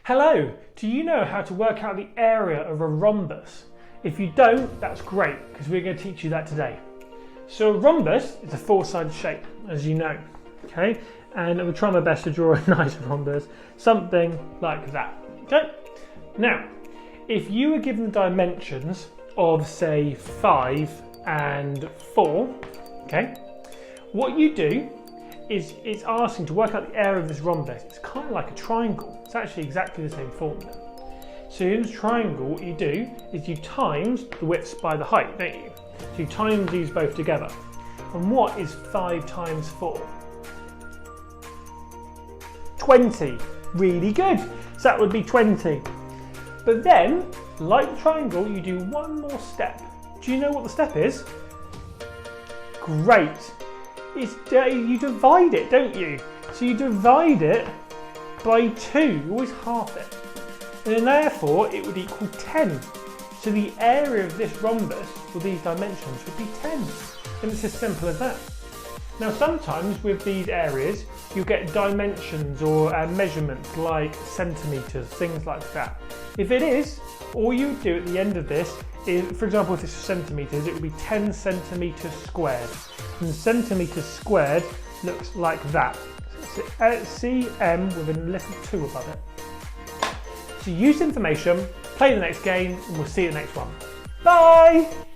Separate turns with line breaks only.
Hello, do you know how to work out the area of a rhombus? If you don't, that's great, because we're going to teach you that today. So a rhombus is a four-sided shape, as you know, okay? And I will try my best to draw a nice rhombus, something like that, okay? Now, if you were given the dimensions of, say, 5 and 4, okay? What you do is it's asking to work out the area of this rhombus. It's kind of like a triangle. It's actually exactly the same formula. So in a triangle, what you do is you times the widths by the height, don't you? So you times these both together. And what is 5 times 4? 20. Really good. So that would be 20. But then, like the triangle, you do one more step. Do you know what the step is? Great. You divide it, don't you? So you divide it by 2, you always half it. And then therefore it would equal 10. So the area of this rhombus with these dimensions would be 10. And it's as simple as that. Now sometimes with these areas you get dimensions or measurements like centimetres, things like that. If it is, all you would do at the end of this is, for example, if it's centimetres, it would be 10 centimetres squared. And centimetres squared looks like that. So cm with a little 2 above it. So use information, play the next game, and we'll see you in the next one. Bye!